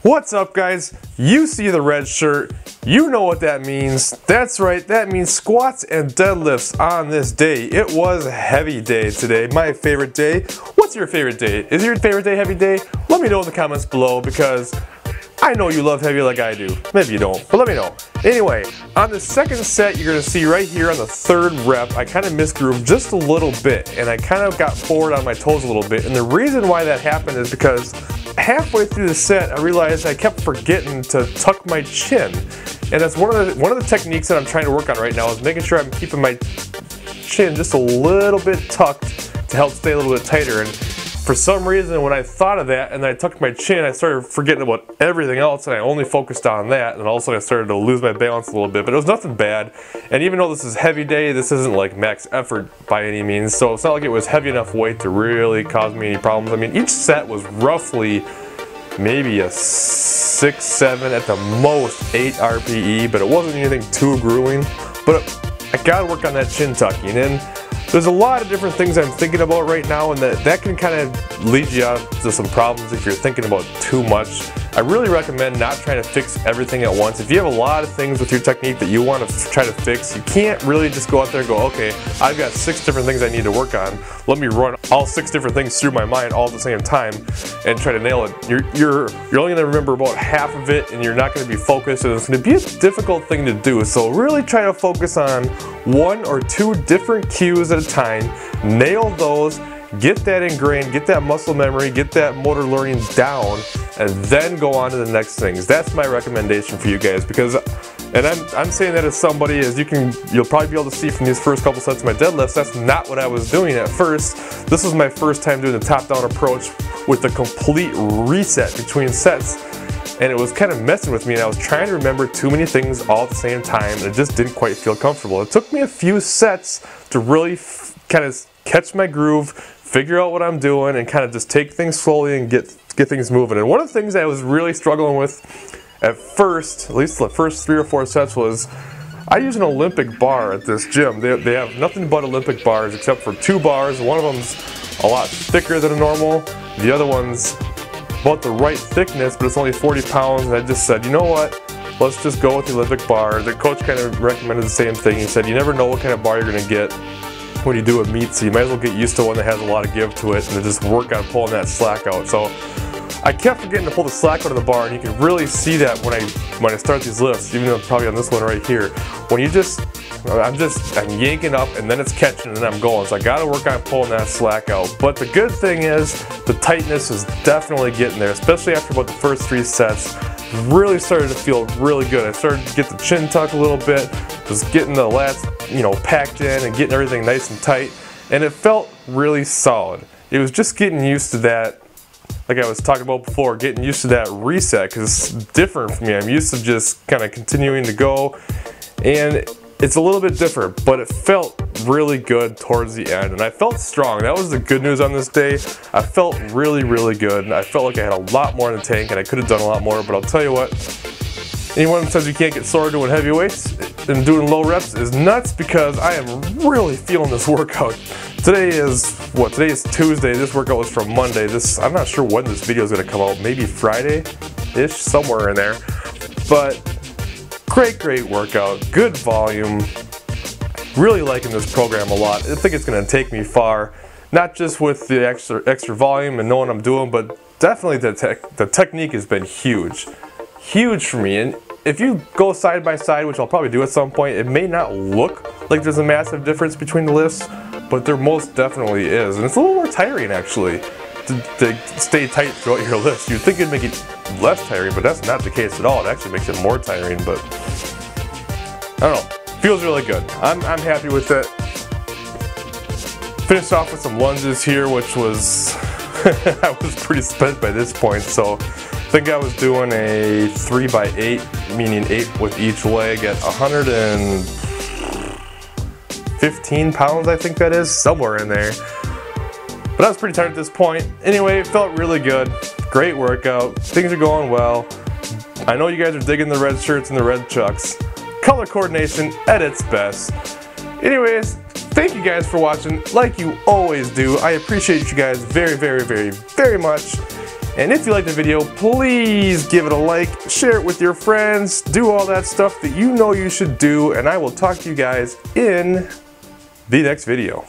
What's up, guys? You see the red shirt, you know what that means. That's right, that means squats and deadlifts on this day. It was a heavy day today, my favorite day. What's your favorite day? Is your favorite day heavy day? Let me know in the comments below, because I know you love heavy like I do. Maybe you don't, but let me know. Anyway, on the second set, you're gonna see right here on the third rep, I kind of misgrooved just a little bit, and I kind of got forward on my toes a little bit. And the reason why that happened is because halfway through the set, I realized I kept forgetting to tuck my chin. And that's one of the techniques that I'm trying to work on right now, is making sure I'm keeping my chin just a little bit tucked to help stay a little bit tighter. And for some reason, when I thought of that and I tucked my chin, I started forgetting about everything else, and I only focused on that, and all of a sudden I started to lose my balance a little bit. But it was nothing bad, and even though this is a heavy day, this isn't like max effort by any means, so it's not like it was heavy enough weight to really cause me any problems. I mean, each set was roughly maybe a 6, 7, at the most 8 RPE, but it wasn't anything too grueling. But I gotta work on that chin tucking, and there's a lot of different things I'm thinking about right now, and that can kind of lead you out to some problems if you're thinking about too much. I really recommend not trying to fix everything at once. If you have a lot of things with your technique that you want to try to fix, you can't really just go out there and go, okay, I've got 6 different things I need to work on. Let me run all 6 different things through my mind all at the same time and try to nail it. You're only going to remember about half of it, and you're not going to be focused, and it's going to be a difficult thing to do. So really try to focus on 1 or 2 different cues at a time, nail those, get that ingrained, get that muscle memory, get that motor learning down, and then go on to the next things. That's my recommendation for you guys, because, and I'm saying that as somebody, as you'll probably be able to see from these first couple sets of my deadlifts, that's not what I was doing at first. This was my first time doing the top-down approach with a complete reset between sets, and it was kind of messing with me, and I was trying to remember too many things all at the same time, and it just didn't quite feel comfortable. It took me a few sets to really kind of catch my groove, figure out what I'm doing, and kind of just take things slowly and get things moving. And one of the things that I was really struggling with at first, at least the first 3 or 4 sets, was I use an Olympic bar at this gym. They have nothing but Olympic bars except for 2 bars. One of them's a lot thicker than a normal. The other one's about the right thickness, but it's only 40 pounds. And I just said, you know what? Let's just go with the Olympic bar. The coach kind of recommended the same thing. He said, you never know what kind of bar you're going to get when you do a meet, so you might as well get used to one that has a lot of give to it and just work on pulling that slack out. So I kept forgetting to pull the slack out of the bar, and you can really see that when I start these lifts, even though probably on this one right here. When I'm yanking up, and then it's catching, and then I'm going. So I gotta work on pulling that slack out. But the good thing is, the tightness is definitely getting there, especially after about the first 3 sets. Really started to feel really good. I started to get the chin tucked a little bit, just getting the lats, packed in and getting everything nice and tight, and it felt really solid. It was just getting used to that, like I was talking about before, getting used to that reset, because it's different for me. I'm used to just kind of continuing to go, and it's a little bit different, but it felt really good towards the end, and I felt strong. That was the good news on this day. I felt really, really good, and I felt like I had a lot more in the tank, and I could have done a lot more, but I'll tell you what, anyone that says you can't get sore doing heavy weights and doing low reps is nuts, because I am really feeling this workout. Today is Tuesday. This workout was from Monday. I'm not sure when this video is going to come out. Maybe Friday-ish, somewhere in there. But great workout, good volume. Really liking this program a lot. I think it's going to take me far, not just with the extra volume and knowing what I'm doing, but definitely the technique has been huge for me. And if you go side by side, which I'll probably do at some point, it may not look like there's a massive difference between the lifts, but there most definitely is. And it's a little more tiring, actually, to stay tight throughout your lifts. You'd think it'd make it less tiring, but that's not the case at all. It actually makes it more tiring, but I don't know. Feels really good. I'm happy with it. Finished off with some lunges here, which was I was pretty spent by this point, so I think I was doing a 3x8, meaning 8 with each leg at 115 pounds, I think that is, somewhere in there. But I was pretty tired at this point. Anyway, it felt really good. Great workout. Things are going well. I know you guys are digging the red shirts and the red chucks. Color coordination at its best. Anyways, thank you guys for watching, like you always do. I appreciate you guys very, very, very, very much. And if you like the video, please give it a like, share it with your friends, do all that stuff that you know you should do, and I will talk to you guys in the next video.